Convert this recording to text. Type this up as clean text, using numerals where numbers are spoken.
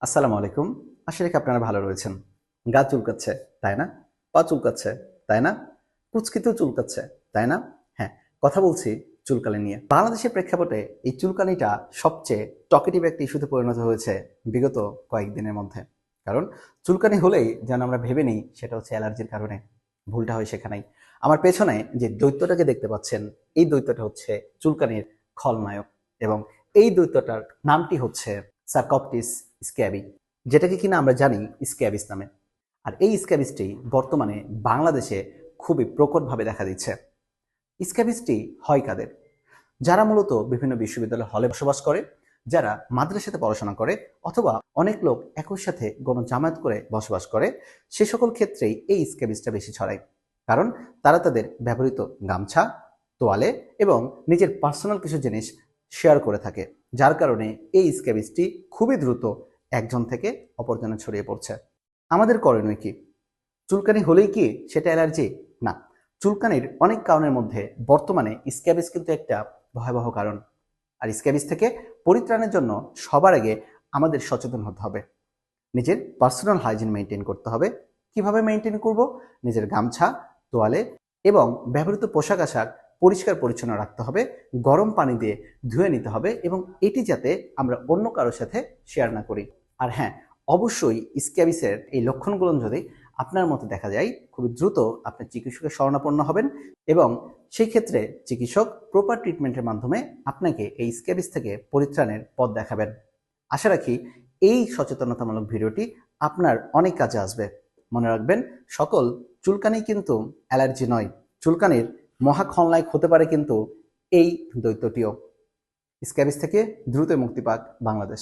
আসসালামু আলাইকুম। আশা রাখি আপনারা ভালো রয়েছেন। গা চুলকাচ্ছে, তাই না? পা চুলকাচ্ছে, তাই না? কুঁচকিতেও চুলকাচ্ছে, তাই না? হ্যাঁ, কথা বলছি চুলকানি নিয়ে। বাংলাদেশের প্রেক্ষাপটে এই চুলকানিটা সবচেয়ে টকেটিভ একটা ইস্যুতে পরিণত হয়েছে বিগত কয়েকদিনের মধ্যে। কারণ চুলকানি হলেই যেন আমরা ভেবে নিই সেটা হচ্ছে অ্যালার্জির কারণে। ভুলটা হয় সেখানেই। আমার পেছনে যে দৈত্যটাকে দেখতে পাচ্ছেন, এই দৈত্যটা হচ্ছে চুলকানির খলনায়ক এবং এই দৈত্যটার নামটি হচ্ছে সারকপটিস স্ক্যাবি, যেটাকে কিনা আমরা জানি স্ক্যাবিস নামে। আর এই স্ক্যাবিসটি বর্তমানে বাংলাদেশে খুবই প্রকটভাবে দেখা দিচ্ছে। স্ক্যাবিসটি হয় কাদের? যারা মূলত বিভিন্ন বিশ্ববিদ্যালয় হলে বসবাস করে, যারা মাদ্রাসাতে পড়াশোনা করে, অথবা অনেক লোক একই সাথে গণজামায়াত করে বসবাস করে, সে সকল ক্ষেত্রেই এই স্ক্যাবিসটা বেশি ছড়ায়। কারণ তারা তাদের ব্যবহৃত গামছা, তোয়ালে এবং নিজের পার্সোনাল কিছু জিনিস শেয়ার করে থাকে, যার কারণে এই স্ক্যাবিসটি খুবই দ্রুত একজন থেকে অপরজনে ছড়িয়ে পড়ছে। আমাদের করণীয় কি? চুলকানি হলেই কি সেটা অ্যালার্জি? না। চুলকানির অনেক কারণের মধ্যে বর্তমানে স্ক্যাবিস কিন্তু একটা ভয়াবহ কারণ। আর স্ক্যাবিস থেকে পরিত্রাণের জন্য সবার আগে আমাদের সচেতন হতে হবে। নিজের পার্সোনাল হাইজিন মেনটেন করতে হবে। কিভাবে মেনটেন করব? নিজের গামছা, তোয়ালে এবং ব্যবহৃত পোশাক আশাক পরিষ্কার পরিচ্ছন্ন রাখতে হবে। গরম পানি দিয়ে ধুয়ে নিতে হবে এবং এটি যাতে আমরা অন্য কারোর সাথে শেয়ার না করি। আর হ্যাঁ, অবশ্যই স্ক্যাবিসের এই লক্ষণগুলো যদি আপনার মধ্যে দেখা যায়, খুবই দ্রুত আপনি চিকিৎসকের শরণাপন্ন হবেন এবং সেই ক্ষেত্রে চিকিৎসক প্রপার ট্রিটমেন্টের মাধ্যমে আপনাকে এই স্ক্যাবিস থেকে পরিত্রাণের পথ দেখাবেন। আশা রাখি এই সচেতনতামূলক ভিডিওটি আপনার অনেক কাজে আসবে। মনে রাখবেন, সকল চুলকানি কিন্তু অ্যালার্জি নয়। চুলকানির মহা খলনায়ক হতে পারে কিন্তু এই দৈত্যটিও। স্ক্যাবিস থেকে দ্রুত মুক্তি পাক বাংলাদেশ।